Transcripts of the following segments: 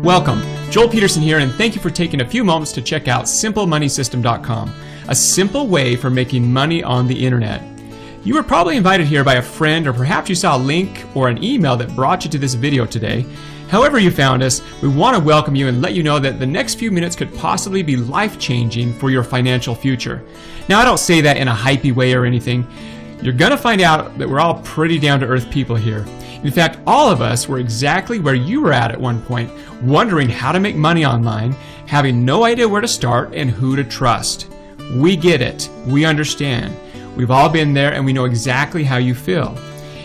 Welcome, Joel Peterson here, and thank you for taking a few moments to check out SimpleMoneySystem.com, a simple way for making money on the internet. You were probably invited here by a friend, or perhaps you saw a link or an email that brought you to this video today. However you found us, we want to welcome you and let you know that the next few minutes could possibly be life-changing for your financial future. Now, I don't say that in a hypey way or anything. You're going to find out that we're all pretty down-to-earth people here. In fact, all of us were exactly where you were at one point, wondering how to make money online, having no idea where to start and who to trust. We get it. We understand. We've all been there and we know exactly how you feel.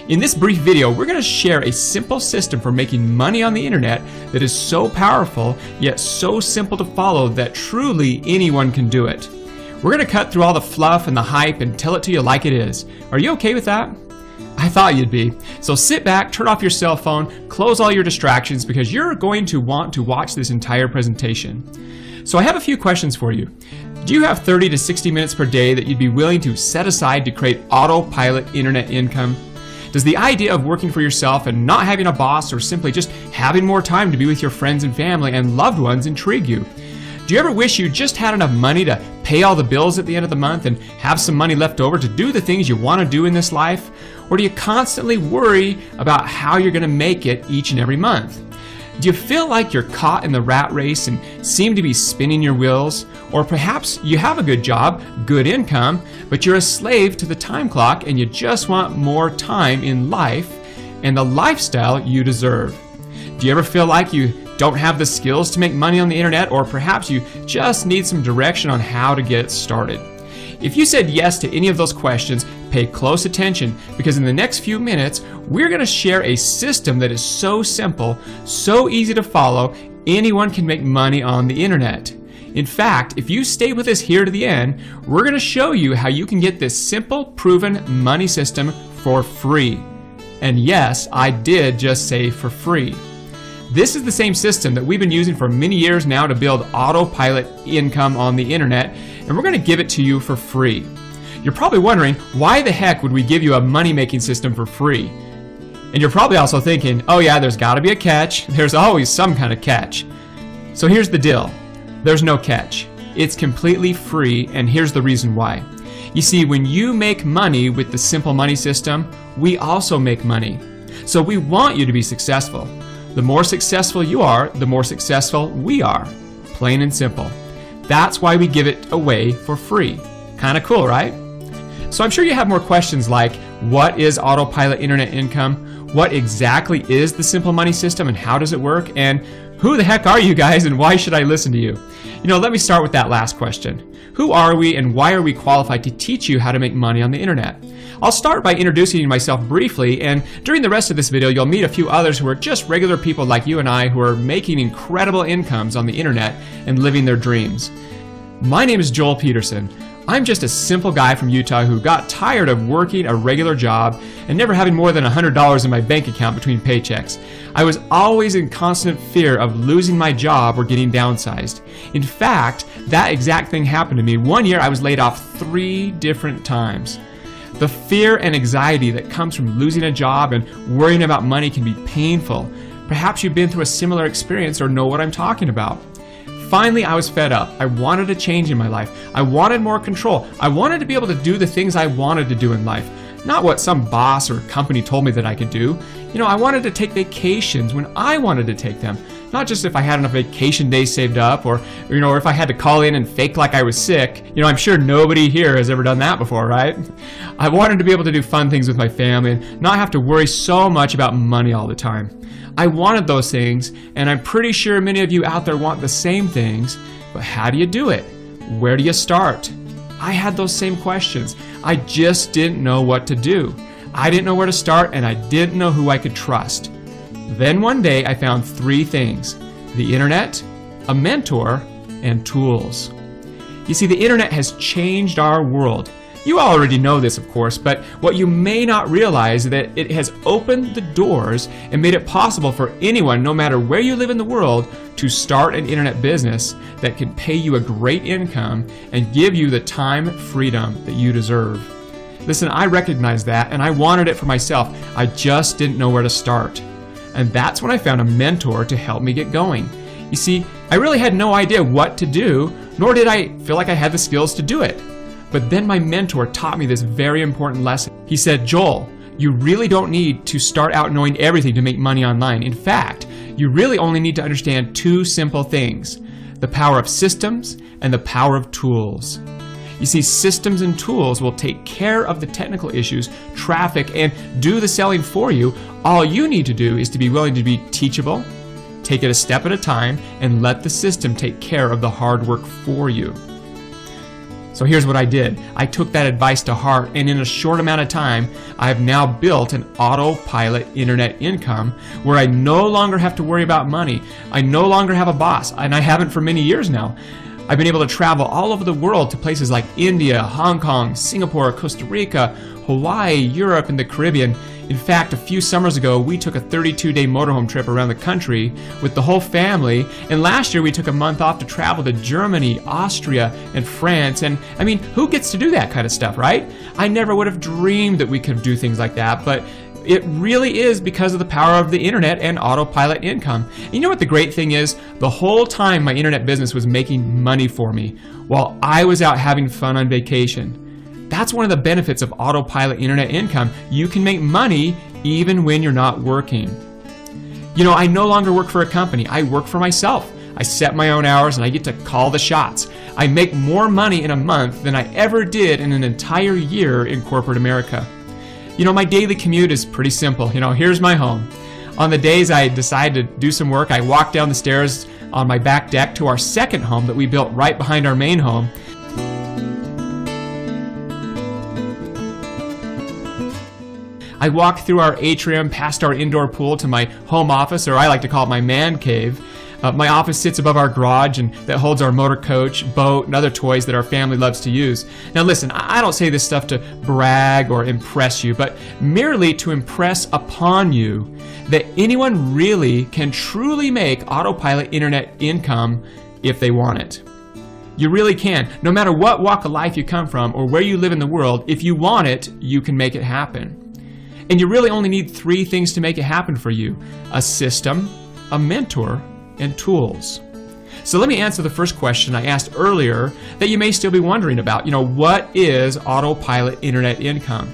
In this brief video, we're going to share a simple system for making money on the internet that is so powerful, yet so simple to follow that truly anyone can do it. We're going to cut through all the fluff and the hype and tell it to you like it is. Are you okay with that? I thought you'd be. So sit back, turn off your cell phone, close all your distractions because you're going to want to watch this entire presentation. So I have a few questions for you. Do you have 30 to 60 minutes per day that you'd be willing to set aside to create autopilot internet income? Does the idea of working for yourself and not having a boss or simply just having more time to be with your friends and family and loved ones intrigue you? Do you ever wish you just had enough money to pay all the bills at the end of the month and have some money left over to do the things you want to do in this life? Or do you constantly worry about how you're going to make it each and every month? Do you feel like you're caught in the rat race and seem to be spinning your wheels? Or perhaps you have a good job, good income, but you're a slave to the time clock and you just want more time in life and the lifestyle you deserve? Do you ever feel like you don't have the skills to make money on the internet, or perhaps you just need some direction on how to get started? If you said yes to any of those questions, pay close attention because in the next few minutes, we're going to share a system that is so simple, so easy to follow, anyone can make money on the internet. In fact, if you stay with us here to the end, we're going to show you how you can get this simple, proven money system for free. And yes, I did just say for free. This is the same system that we've been using for many years now to build autopilot income on the internet, and we're going to give it to you for free. You're probably wondering, why the heck would we give you a money-making system for free? And you're probably also thinking, oh yeah, there's got to be a catch. There's always some kind of catch. So here's the deal. There's no catch. It's completely free, and here's the reason why. You see, when you make money with the Simple Money system, we also make money. So we want you to be successful. The more successful you are, the more successful we are. Plain and simple. That's why we give it away for free. Kind of cool, right? So I'm sure you have more questions like, what is autopilot internet income? What exactly is the Simple Money system and how does it work? And who the heck are you guys and why should I listen to you? You know, let me start with that last question. Who are we and why are we qualified to teach you how to make money on the internet? I'll start by introducing myself briefly, and during the rest of this video you'll meet a few others who are just regular people like you and I who are making incredible incomes on the internet and living their dreams. My name is Joel Peterson. I'm just a simple guy from Utah who got tired of working a regular job and never having more than $100 in my bank account between paychecks. I was always in constant fear of losing my job or getting downsized. In fact, that exact thing happened to me. One year I was laid off 3 different times. The fear and anxiety that comes from losing a job and worrying about money can be painful. Perhaps you've been through a similar experience or know what I'm talking about. Finally, I was fed up. I wanted a change in my life. I wanted more control. I wanted to be able to do the things I wanted to do in life, not what some boss or company told me that I could do. You know, I wanted to take vacations when I wanted to take them, not just if I had enough vacation days saved up or if I had to call in and fake like I was sick. You know, I'm sure nobody here has ever done that before, right? I wanted to be able to do fun things with my family and not have to worry so much about money all the time. I wanted those things, and I'm pretty sure many of you out there want the same things, but how do you do it? Where do you start? I had those same questions. I just didn't know what to do. I didn't know where to start, and I didn't know who I could trust. Then one day I found 3 things: the internet, a mentor, and tools. You see, the internet has changed our world. You already know this, of course, but what you may not realize is that it has opened the doors and made it possible for anyone, no matter where you live in the world, to start an internet business that can pay you a great income and give you the time freedom that you deserve. Listen, I recognize that and I wanted it for myself. I just didn't know where to start. And that's when I found a mentor to help me get going. You see, I really had no idea what to do, nor did I feel like I had the skills to do it. But then my mentor taught me this very important lesson. He said, Joel, you really don't need to start out knowing everything to make money online. In fact, you really only need to understand two simple things: the power of systems and the power of tools. You see, systems and tools will take care of the technical issues, traffic, and do the selling for you. All you need to do is to be willing to be teachable, take it a step at a time, and let the system take care of the hard work for you. So here's what I did. I took that advice to heart, and in a short amount of time, I have now built an autopilot internet income where I no longer have to worry about money. I no longer have a boss, and I haven't for many years now. I've been able to travel all over the world to places like India, Hong Kong, Singapore, Costa Rica, Hawaii, Europe, and the Caribbean. In fact, a few summers ago, we took a 32-day motorhome trip around the country with the whole family. And last year, we took a month off to travel to Germany, Austria, and France. And I mean, who gets to do that kind of stuff, right? I never would have dreamed that we could do things like that, but it really is because of the power of the internet and autopilot income. And you know what the great thing is? The whole time my internet business was making money for me while I was out having fun on vacation. That's one of the benefits of autopilot internet income. You can make money even when you're not working. You know, I no longer work for a company. I work for myself. I set my own hours and I get to call the shots. I make more money in a month than I ever did in an entire year in corporate America. You know, my daily commute is pretty simple. You know, here's my home. On the days I decide to do some work, I walk down the stairs on my back deck to our second home that we built right behind our main home. I walk through our atrium past our indoor pool to my home office, or I like to call it my man cave. My office sits above our garage and that holds our motor coach, boat, and other toys that our family loves to use. Now listen, I don't say this stuff to brag or impress you, but merely to impress upon you that anyone really can truly make autopilot internet income if they want it. You really can. No matter what walk of life you come from or where you live in the world, if you want it, you can make it happen. And you really only need three things to make it happen for you: a system, a mentor, and tools. So let me answer the first question I asked earlier that you may still be wondering about. You know, what is autopilot internet income?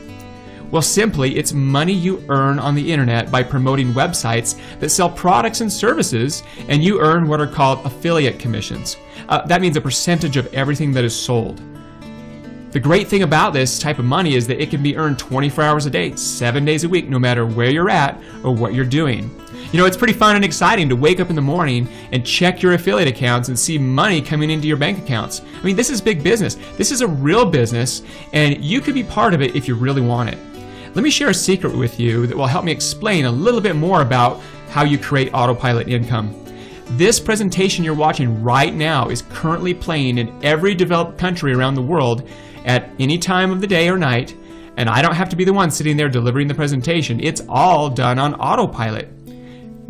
Well, simply, it's money you earn on the internet by promoting websites that sell products and services, and you earn what are called affiliate commissions. That means a percentage of everything that is sold. The great thing about this type of money is that it can be earned 24 hours a day, 7 days a week, no matter where you're at or what you're doing. You know, it's pretty fun and exciting to wake up in the morning and check your affiliate accounts and see money coming into your bank accounts. I mean, this is big business. This is a real business, and you could be part of it if you really want it. Let me share a secret with you that will help me explain a little bit more about how you create autopilot income. This presentation you're watching right now is currently playing in every developed country around the world at any time of the day or night, and I don't have to be the one sitting there delivering the presentation. It's all done on autopilot.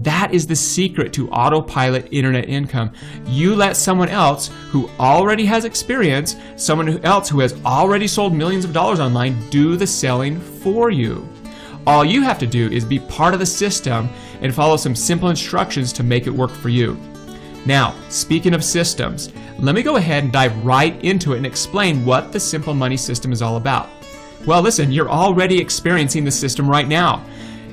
That is the secret to autopilot internet income. You let someone else who already has experience, someone else who has already sold millions of dollars online, do the selling for you. All you have to do is be part of the system and follow some simple instructions to make it work for you. Now, speaking of systems, let me go ahead and dive right into it and explain what the Simple Money system is all about. Well, listen, you're already experiencing the system right now.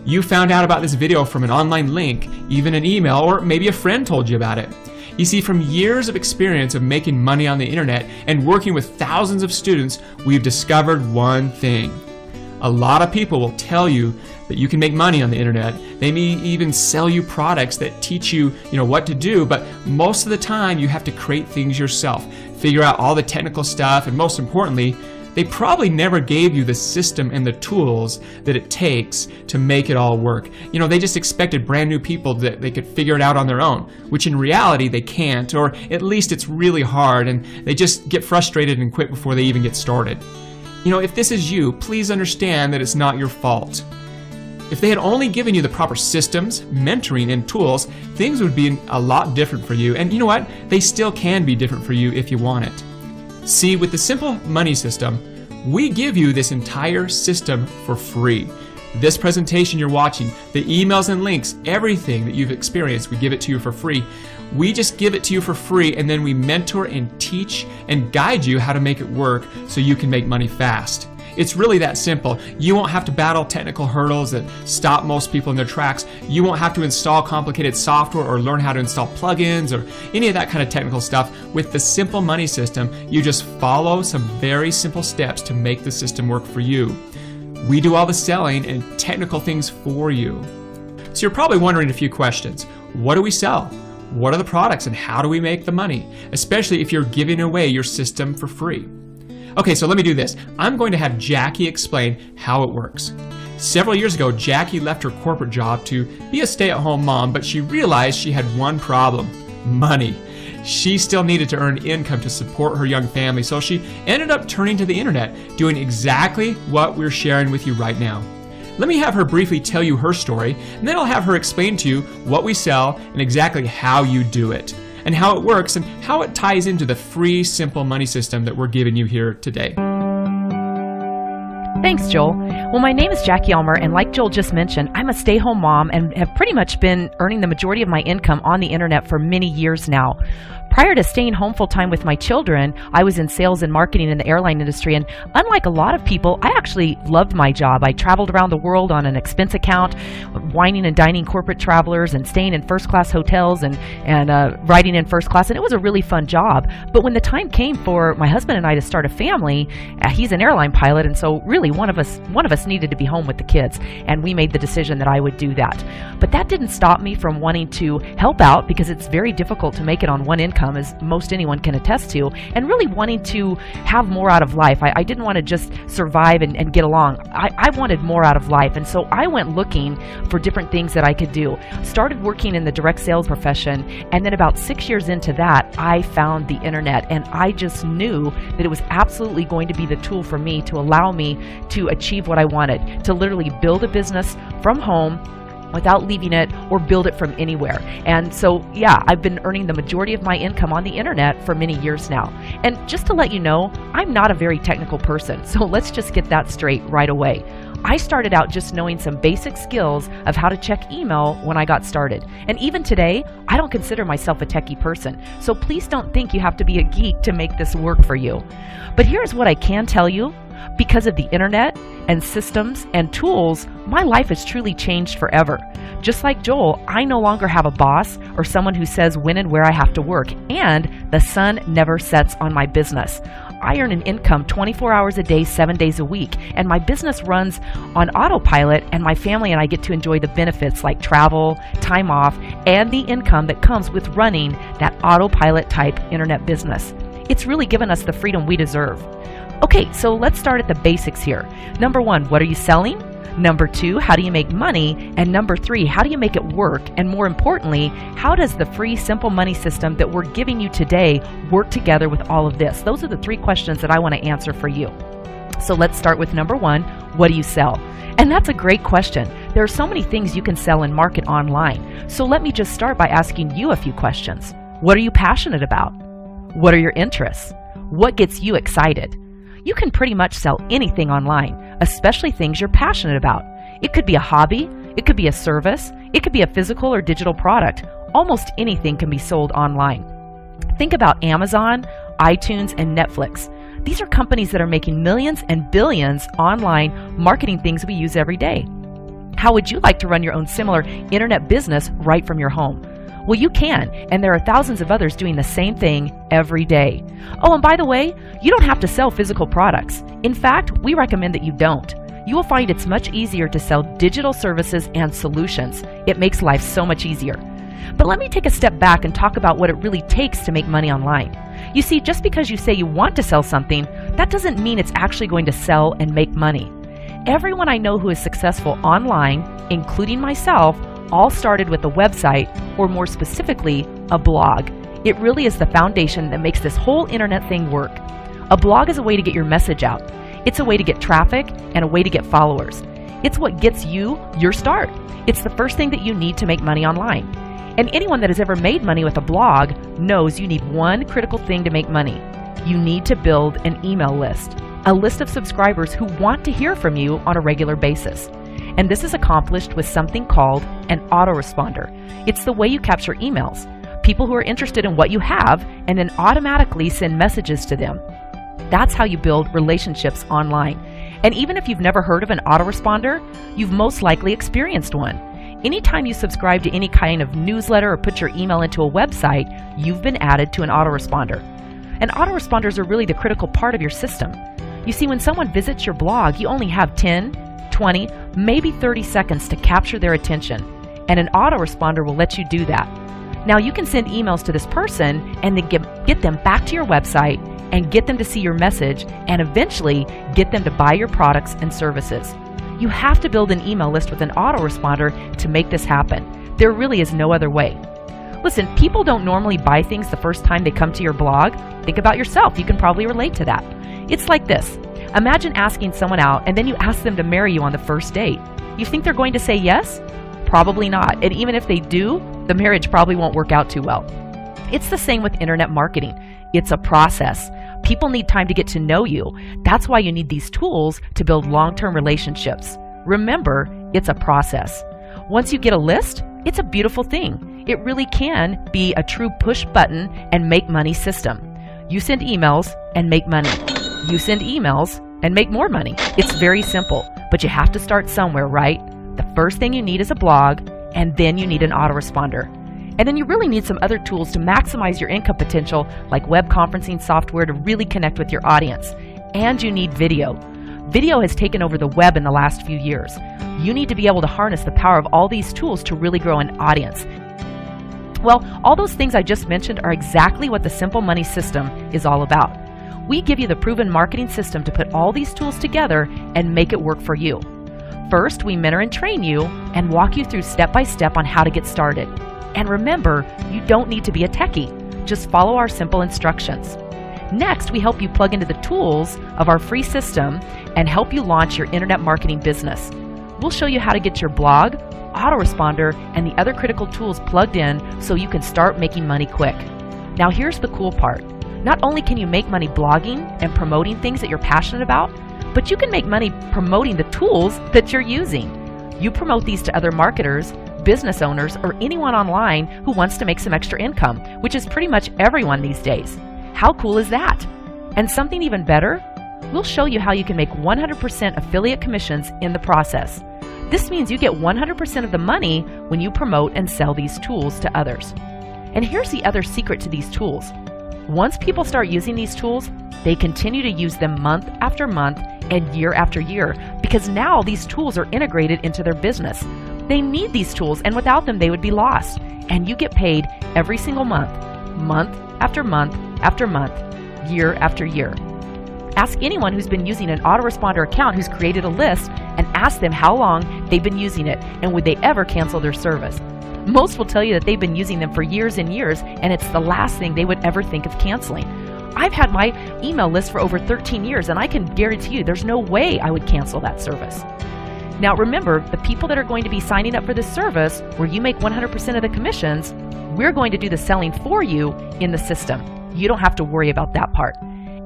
You found out about this video from an online link, even an email, or maybe a friend told you about it. You see, from years of experience of making money on the internet and working with thousands of students, we've discovered one thing. A lot of people will tell you that you can make money on the internet. They may even sell you products that teach you, what to do, but most of the time you have to create things yourself, figure out all the technical stuff, and most importantly, they probably never gave you the system and the tools that it takes to make it all work. They just expected brand new people that they could figure it out on their own, which in reality they can't, or at least it's really hard, and they just get frustrated and quit before they even get started. If this is you, please understand that it's not your fault. If they had only given you the proper systems, mentoring, and tools, things would be a lot different for you. And you know what? They still can be different for you if you want it. See, with the Simple Money system, we give you this entire system for free. This presentation you're watching, the emails and links, everything that you've experienced, we give it to you for free. We just give it to you for free, and then we mentor and teach and guide you how to make it work so you can make money fast. It's really that simple. You won't have to battle technical hurdles that stop most people in their tracks. You won't have to install complicated software or learn how to install plugins or any of that kind of technical stuff. With the Simple Money System, you just follow some very simple steps to make the system work for you. We do all the selling and technical things for you. So you're probably wondering a few questions. What do we sell? What are the products and how do we make the money? Especially if you're giving away your system for free. Okay, so let me do this. I'm going to have Jackie explain how it works. Several years ago, Jackie left her corporate job to be a stay-at-home mom, but she realized she had one problem: money. She still needed to earn income to support her young family, so she ended up turning to the internet, doing exactly what we're sharing with you right now. Let me have her briefly tell you her story, and then I'll have her explain to you what we sell and exactly how you do it, and how it works and how it ties into the free Simple Money System that we're giving you here today. Thanks, Joel. Well, my name is Jackie Elmer, and like Joel just mentioned, I'm a stay-home mom and have pretty much been earning the majority of my income on the internet for many years now. Prior to staying home full-time with my children, I was in sales and marketing in the airline industry, and unlike a lot of people, I actually loved my job. I traveled around the world on an expense account, wining and dining corporate travelers and staying in first-class hotels and riding in first class, and it was a really fun job. But when the time came for my husband and I to start a family, he's an airline pilot, and so really one of us needed to be home with the kids, and we made the decision that I would do that. But that didn't stop me from wanting to help out, because it's very difficult to make it on one income, as most anyone can attest to, and really wanting to have more out of life. I didn't want to just survive and get along. I wanted more out of life, and so I went looking for different things that I could do. Started working in the direct sales profession, and then about 6 years into that, I found the internet, and I just knew that it was absolutely going to be the tool for me to allow me to achieve what I wanted, to literally build a business from home without leaving it, or build it from anywhere. And so, yeah, I've been earning the majority of my income on the internet for many years now. And just to let you know, I'm not a very technical person, so let's just get that straight right away. I started out just knowing some basic skills of how to check email when I got started. And even today, I don't consider myself a techie person, so please don't think you have to be a geek to make this work for you. But here's what I can tell you. Because of the internet and systems and tools, my life has truly changed forever. Just like Joel, I no longer have a boss or someone who says when and where I have to work, and the sun never sets on my business. I earn an income 24 hours a day, 7 days a week, and my business runs on autopilot, and my family and I get to enjoy the benefits like travel, time off, and the income that comes with running that autopilot type internet business. It's really given us the freedom we deserve. Okay, so let's start at the basics here. Number one, what are you selling? Number two, how do you make money? And number three, how do you make it work? And more importantly, how does the free Simple Money System that we're giving you today work together with all of this? Those are the three questions that I want to answer for you. So let's start with number one, what do you sell? And that's a great question. There are so many things you can sell and market online. So let me just start by asking you a few questions. What are you passionate about? What are your interests? What gets you excited? You can pretty much sell anything online, especially things you're passionate about. It could be a hobby, it could be a service, it could be a physical or digital product. Almost anything can be sold online. Think about Amazon, iTunes, and Netflix. These are companies that are making millions and billions online marketing things we use every day. How would you like to run your own similar internet business right from your home? Well, you can, and there are thousands of others doing the same thing every day. Oh, and by the way, you don't have to sell physical products. In fact, we recommend that you don't. You will find it's much easier to sell digital services and solutions. It makes life so much easier. But let me take a step back and talk about what it really takes to make money online. You see, just because you say you want to sell something, that doesn't mean it's actually going to sell and make money. Everyone I know who is successful online, including myself, all started with a website, or more specifically, a blog. It really is the foundation that makes this whole internet thing work. A blog is a way to get your message out. It's a way to get traffic and a way to get followers. It's what gets you your start. It's the first thing that you need to make money online. And anyone that has ever made money with a blog knows you need one critical thing to make money. You need to build an email list, a list of subscribers who want to hear from you on a regular basis. And this is accomplished with something called an autoresponder. It's the way you capture emails, people who are interested in what you have, and then automatically send messages to them. That's how you build relationships online. And even if you've never heard of an autoresponder, you've most likely experienced one. Anytime you subscribe to any kind of newsletter or put your email into a website, you've been added to an autoresponder. And autoresponders are really the critical part of your system. You see, when someone visits your blog, you only have 10, 20, maybe 30 seconds to capture their attention. And an autoresponder will let you do that. Now you can send emails to this person and then get them back to your website and get them to see your message and eventually get them to buy your products and services. You have to build an email list with an autoresponder to make this happen. There really is no other way. Listen, people don't normally buy things the first time they come to your blog. Think about yourself. You can probably relate to that. It's like this. Imagine asking someone out and then you ask them to marry you on the first date. You think they're going to say yes? Probably not. And even if they do, the marriage probably won't work out too well. It's the same with internet marketing. It's a process. People need time to get to know you. That's why you need these tools to build long-term relationships. Remember, it's a process. Once you get a list, it's a beautiful thing. It really can be a true push button and make money system. You send emails and make money. You send emails and make more money. It's very simple, but you have to start somewhere, right? The first thing you need is a blog, and then you need an autoresponder. And then you really need some other tools to maximize your income potential, like web conferencing software to really connect with your audience. And you need video. Video has taken over the web in the last few years. You need to be able to harness the power of all these tools to really grow an audience. Well, all those things I just mentioned are exactly what the Simple Money System is all about. We give you the proven marketing system to put all these tools together and make it work for you. First, we mentor and train you and walk you through step by step on how to get started. And remember, you don't need to be a techie. Just follow our simple instructions. Next, we help you plug into the tools of our free system and help you launch your internet marketing business. We'll show you how to get your blog, autoresponder, and the other critical tools plugged in so you can start making money quick. Now here's the cool part. Not only can you make money blogging and promoting things that you're passionate about, but you can make money promoting the tools that you're using. You promote these to other marketers, business owners, or anyone online who wants to make some extra income, which is pretty much everyone these days. How cool is that? And something even better, we'll show you how you can make 100% affiliate commissions in the process. This means you get 100% of the money when you promote and sell these tools to others. And here's the other secret to these tools. Once people start using these tools, they continue to use them month after month and year after year because now these tools are integrated into their business. They need these tools, and without them they would be lost. And you get paid every single month, month after month after month, year after year. Ask anyone who's been using an autoresponder account who's created a list and ask them how long they've been using it and would they ever cancel their service. Most will tell you that they've been using them for years and years, and it's the last thing they would ever think of canceling. I've had my email list for over 13 years, and I can guarantee you there's no way I would cancel that service. Now remember, the people that are going to be signing up for this service, where you make 100% of the commissions, we're going to do the selling for you in the system. You don't have to worry about that part.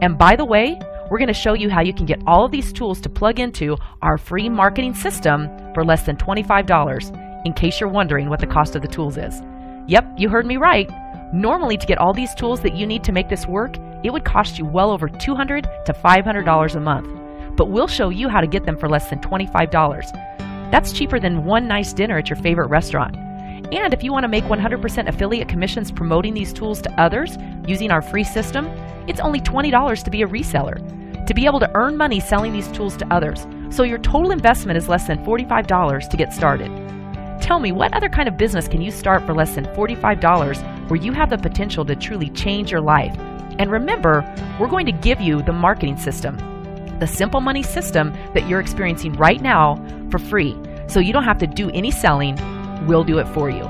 And by the way, we're going to show you how you can get all of these tools to plug into our free marketing system for less than $25, in case you're wondering what the cost of the tools is. Yep, you heard me right. Normally, to get all these tools that you need to make this work, it would cost you well over $200 to $500 a month. But we'll show you how to get them for less than $25. That's cheaper than one nice dinner at your favorite restaurant. And if you want to make 100% affiliate commissions promoting these tools to others using our free system, it's only $20 to be a reseller, to be able to earn money selling these tools to others. So your total investment is less than $45 to get started. Tell me, what other kind of business can you start for less than $45 where you have the potential to truly change your life? And remember, we're going to give you the marketing system, the Simple Money System that you're experiencing right now for free. So you don't have to do any selling. We'll do it for you.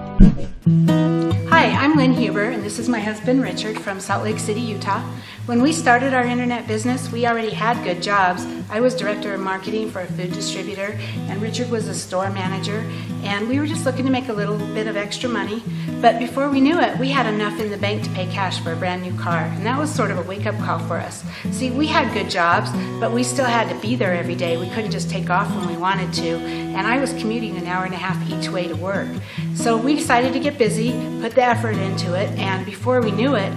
Hi, I'm Lynn Huber, and this is my husband Richard from Salt Lake City, Utah. When we started our internet business, we already had good jobs. I was director of marketing for a food distributor, and Richard was a store manager, and we were just looking to make a little bit of extra money. But before we knew it, we had enough in the bank to pay cash for a brand new car, and that was sort of a wake-up call for us. See, we had good jobs, but we still had to be there every day. We couldn't just take off when we wanted to, and I was commuting an hour and a half each way to work. So we decided to get busy, put the effort into it, and before we knew it,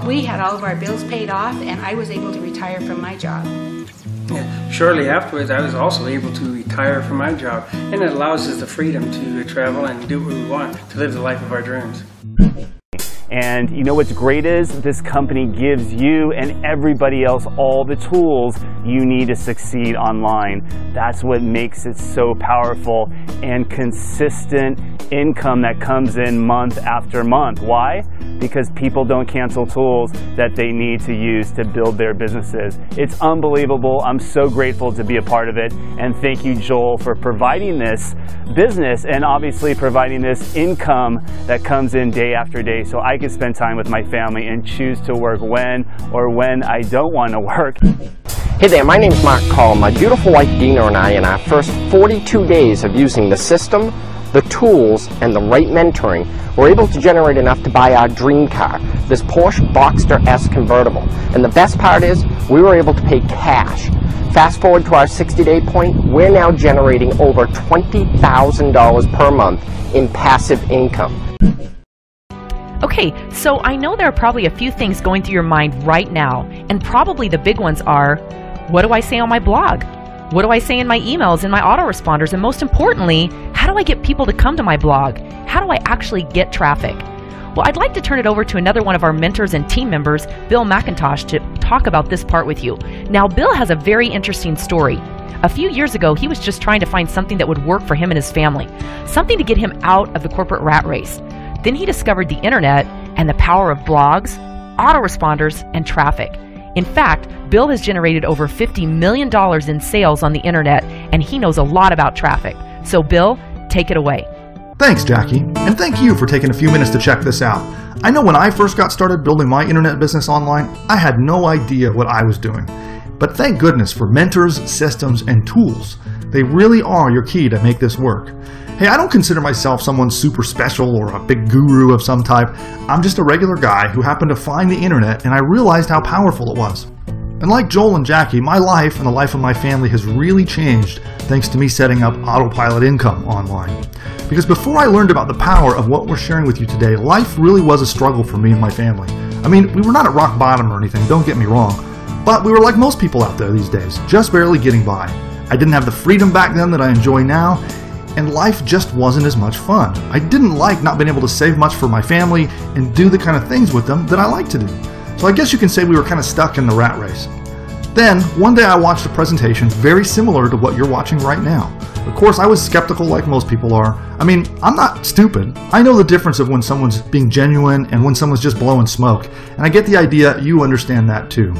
we had all of our bills paid off, and I was able to retire from my job. Yeah. Shortly afterwards, I was also able to retire from my job, and it allows us the freedom to travel and do what we want, to live the life of our dreams. And you know what's great is this company gives you and everybody else all the tools you need to succeed online. That's what makes it so powerful, and consistent income that comes in month after month. Why? Because people don't cancel tools that they need to use to build their businesses. It's unbelievable. I'm so grateful to be a part of it, and thank you, Joel, for providing this business and obviously providing this income that comes in day after day, so I can spend time with my family and choose to work when I don't want to work. Hey there, my name's Mark Call. My beautiful wife Dina and I, in our first 42 days of using the system, the tools, and the right mentoring, were able to generate enough to buy our dream car, this Porsche Boxster S convertible. And the best part is, we were able to pay cash. Fast forward to our 60-day point, we're now generating over $20,000 per month in passive income. Okay, so I know there are probably a few things going through your mind right now, and probably the big ones are, what do I say on my blog? What do I say in my emails and my autoresponders? And most importantly, how do I get people to come to my blog? How do I actually get traffic? Well, I'd like to turn it over to another one of our mentors and team members, Bill McIntosh, to talk about this part with you. Now, Bill has a very interesting story. A few years ago, he was just trying to find something that would work for him and his family, something to get him out of the corporate rat race. Then he discovered the internet and the power of blogs, autoresponders, and traffic. In fact, Bill has generated over $50 million in sales on the internet, and he knows a lot about traffic. So Bill, take it away. Thanks, Jackie, and thank you for taking a few minutes to check this out. I know when I first got started building my internet business online, I had no idea what I was doing. But thank goodness for mentors, systems, and tools. They really are your key to make this work. Hey, I don't consider myself someone super special or a big guru of some type. I'm just a regular guy who happened to find the internet, and I realized how powerful it was. And like Joel and Jackie, my life and the life of my family has really changed thanks to me setting up Autopilot Income online. Because before I learned about the power of what we're sharing with you today, life really was a struggle for me and my family. I mean, we were not at rock bottom or anything, don't get me wrong, but we were like most people out there these days, just barely getting by. I didn't have the freedom back then that I enjoy now, and life just wasn't as much fun. I didn't like not being able to save much for my family and do the kind of things with them that I like to do. So I guess you can say we were kind of stuck in the rat race. Then, one day I watched a presentation very similar to what you're watching right now. Of course, I was skeptical like most people are. I mean, I'm not stupid. I know the difference of when someone's being genuine and when someone's just blowing smoke. And I get the idea you understand that too.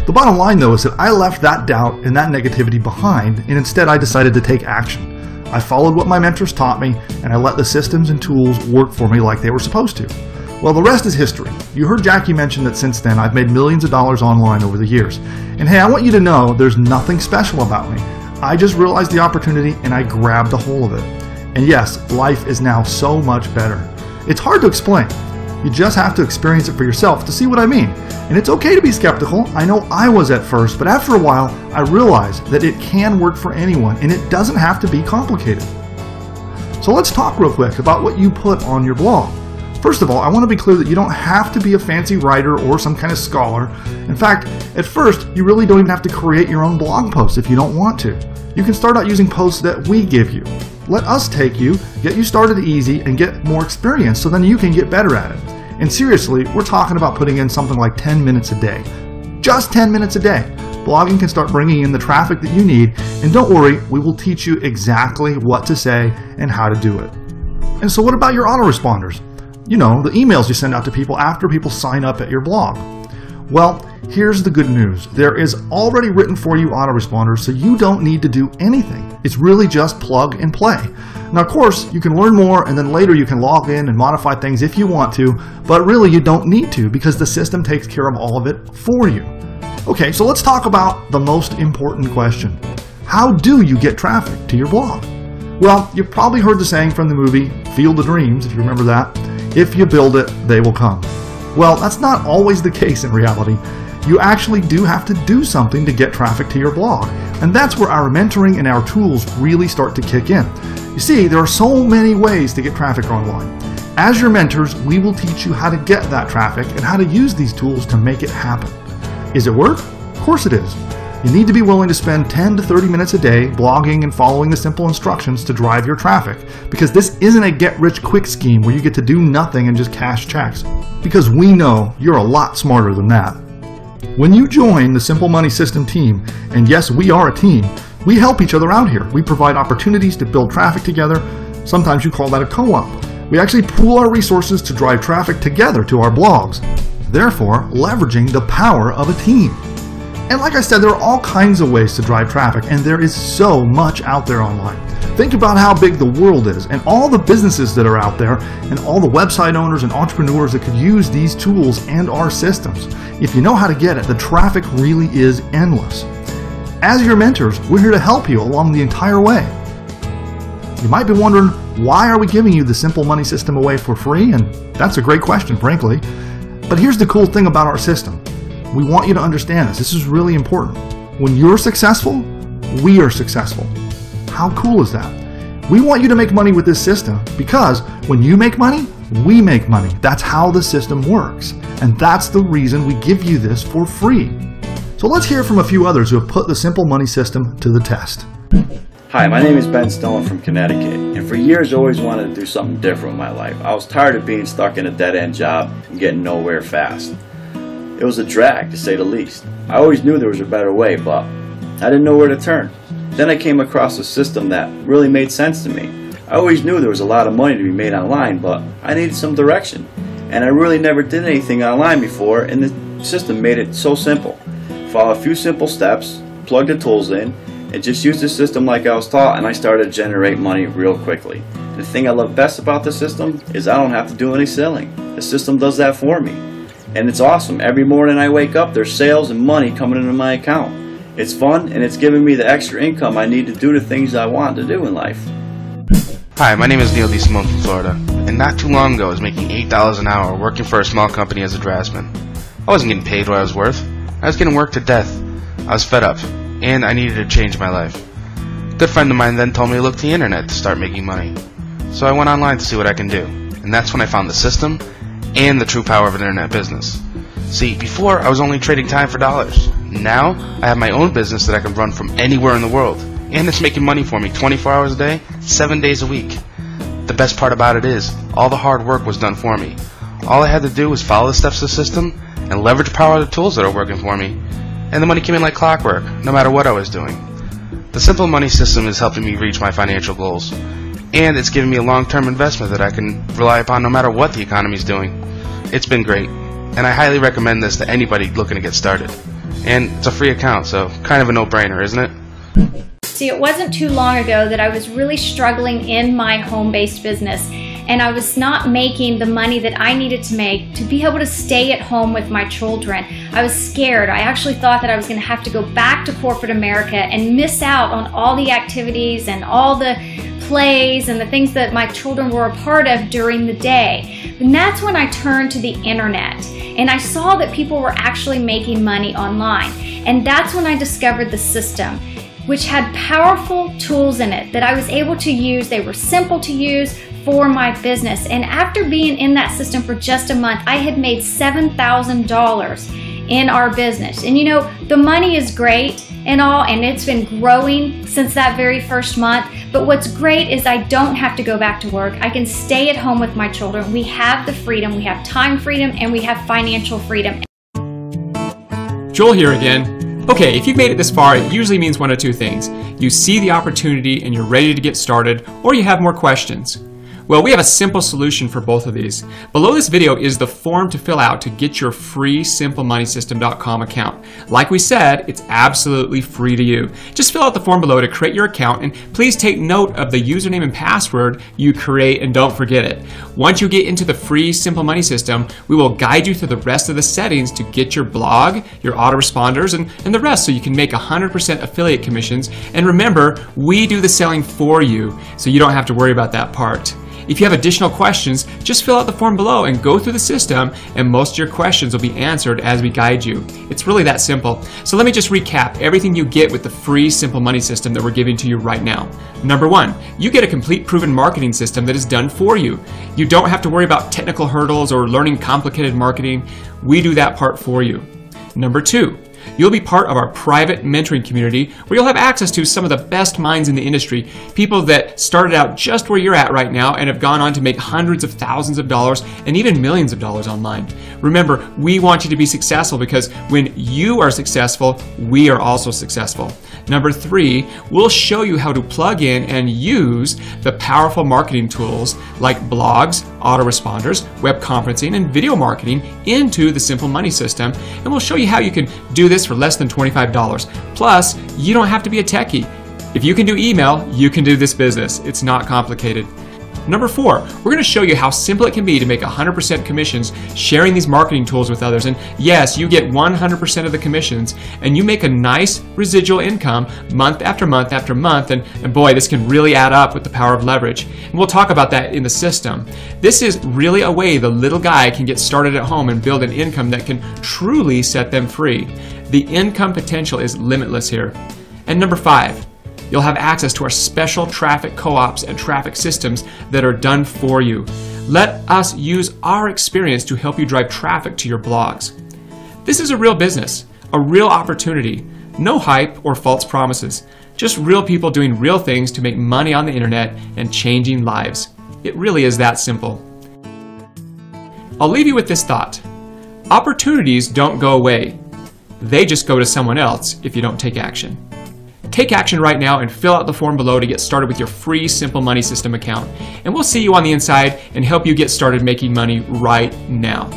The bottom line though is that I left that doubt and that negativity behind, and instead I decided to take action. I followed what my mentors taught me, and I let the systems and tools work for me like they were supposed to. Well, the rest is history. You heard Jackie mention that since then I've made millions of dollars online over the years. And hey, I want you to know there's nothing special about me. I just realized the opportunity and I grabbed a hold of it. And yes, life is now so much better. It's hard to explain. You just have to experience it for yourself to see what I mean. And it's okay to be skeptical. I know I was at first, but after a while, I realized that it can work for anyone and it doesn't have to be complicated. So let's talk real quick about what you put on your blog. First of all, I want to be clear that you don't have to be a fancy writer or some kind of scholar. In fact, at first, you really don't even have to create your own blog posts if you don't want to. You can start out using posts that we give you. Let us take you, get you started easy, and get more experience so then you can get better at it. And seriously, we're talking about putting in something like 10 minutes a day. Just 10 minutes a day. Blogging can start bringing in the traffic that you need, and don't worry, we will teach you exactly what to say and how to do it. And so what about your autoresponders? You know, the emails you send out to people after people sign up at your blog. Well, here's the good news. There is already written for you autoresponders, so you don't need to do anything. It's really just plug and play. Now, of course, you can learn more and then later you can log in and modify things if you want to, but really you don't need to because the system takes care of all of it for you. Okay, so let's talk about the most important question. How do you get traffic to your blog? Well, you've probably heard the saying from the movie Field of Dreams, if you remember that. If you build it, they will come. Well, that's not always the case in reality. You actually do have to do something to get traffic to your blog. And that's where our mentoring and our tools really start to kick in. You see, there are so many ways to get traffic online. As your mentors, we will teach you how to get that traffic and how to use these tools to make it happen. Is it work? Of course it is. You need to be willing to spend 10 to 30 minutes a day blogging and following the simple instructions to drive your traffic, because this isn't a get-rich-quick scheme where you get to do nothing and just cash checks, because we know you're a lot smarter than that. When you join the Simple Money System team, and yes, we are a team, we help each other out here. We provide opportunities to build traffic together. Sometimes you call that a co-op. We actually pool our resources to drive traffic together to our blogs, therefore leveraging the power of a team. And like I said, there are all kinds of ways to drive traffic, and there is so much out there online. Think about how big the world is, and all the businesses that are out there, and all the website owners and entrepreneurs that could use these tools and our systems. If you know how to get it, the traffic really is endless. As your mentors, we're here to help you along the entire way. You might be wondering, why are we giving you the Simple Money System away for free? And that's a great question, frankly. But here's the cool thing about our system. We want you to understand this. This is really important. When you're successful, we are successful. How cool is that? We want you to make money with this system because when you make money, we make money. That's how the system works. And that's the reason we give you this for free. So let's hear from a few others who have put the Simple Money System to the test. Hi, my name is Ben Stone from Connecticut, and for years I always wanted to do something different with my life. I was tired of being stuck in a dead-end job and getting nowhere fast. It was a drag, to say the least. I always knew there was a better way, but I didn't know where to turn. Then I came across a system that really made sense to me. I always knew there was a lot of money to be made online, but I needed some direction. And I really never did anything online before, and the system made it so simple. Follow a few simple steps, plug the tools in, and just use the system like I was taught, and I started to generate money real quickly. And the thing I love best about the system is I don't have to do any selling. The system does that for me. And it's awesome. Every morning I wake up, there's sales and money coming into my account. It's fun, and it's giving me the extra income I need to do the things I want to do in life. Hi, my name is Neil DeSimone from Florida, and not too long ago I was making $8 an hour working for a small company as a draftsman. I wasn't getting paid what I was worth. I was getting worked to death. I was fed up, and I needed to change my life. A good friend of mine then told me to look to the internet to start making money. So I went online to see what I can do, and that's when I found the system and the true power of an internet business. See, before I was only trading time for dollars. Now I have my own business that I can run from anywhere in the world, and it's making money for me 24 hours a day, 7 days a week. The best part about it is, all the hard work was done for me. All I had to do was follow the steps of the system and leverage the power of the tools that are working for me. And the money came in like clockwork, no matter what I was doing. The Simple Money System is helping me reach my financial goals, and it's giving me a long-term investment that I can rely upon no matter what the economy is doing. It's been great, and I highly recommend this to anybody looking to get started. And it's a free account, so kind of a no-brainer, isn't it? See, it wasn't too long ago that I was really struggling in my home-based business, and I was not making the money that I needed to make to be able to stay at home with my children. I was scared. I actually thought that I was going to have to go back to corporate America and miss out on all the activities and all the plays and the things that my children were a part of during the day. And that's when I turned to the internet, and I saw that people were actually making money online. And that's when I discovered the system, which had powerful tools in it that I was able to use. They were simple to use for my business. And after being in that system for just a month, I had made $7,000 in our business. And you know, the money is great and all, and it's been growing since that very first month. But what's great is I don't have to go back to work. I can stay at home with my children. We have the freedom, we have time freedom, and we have financial freedom. Joel here again. Okay, if you've made it this far, it usually means one of two things. You see the opportunity and you're ready to get started, or you have more questions. Well, we have a simple solution for both of these. Below this video is the form to fill out to get your free SimpleMoneySystem.com account. Like we said, it's absolutely free to you. Just fill out the form below to create your account, and please take note of the username and password you create and don't forget it. Once you get into the free Simple Money System, we will guide you through the rest of the settings to get your blog, your autoresponders, and the rest so you can make 100% affiliate commissions. And remember, we do the selling for you, so you don't have to worry about that part. If you have additional questions, just fill out the form below and go through the system, and most of your questions will be answered as we guide you. It's really that simple. So let me just recap everything you get with the free Simple Money system that we're giving to you right now. Number one, you get a complete proven marketing system that is done for you. You don't have to worry about technical hurdles or learning complicated marketing. We do that part for you. Number two, you'll be part of our private mentoring community where you'll have access to some of the best minds in the industry, people that started out just where you're at right now and have gone on to make hundreds of thousands of dollars and even millions of dollars online. Remember, we want you to be successful because when you are successful, we are also successful. Number three, we'll show you how to plug in and use the powerful marketing tools like blogs, autoresponders, web conferencing, and video marketing into the Simple Money system, and we'll show you how you can do this for less than $25. Plus, you don't have to be a techie. If you can do email, you can do this business. It's not complicated. Number four, we're going to show you how simple it can be to make 100% commissions sharing these marketing tools with others. And yes, you get 100% of the commissions, and you make a nice residual income month after month after month. And boy, this can really add up with the power of leverage. And we'll talk about that in the system. This is really a way the little guy can get started at home and build an income that can truly set them free. The income potential is limitless here. And number five, you'll have access to our special traffic co-ops and traffic systems that are done for you. Let us use our experience to help you drive traffic to your blogs. This is a real business, a real opportunity. No hype or false promises. Just real people doing real things to make money on the internet and changing lives. It really is that simple. I'll leave you with this thought. Opportunities don't go away. They just go to someone else if you don't take action. Take action right now and fill out the form below to get started with your free Simple Money System account. And we'll see you on the inside and help you get started making money right now.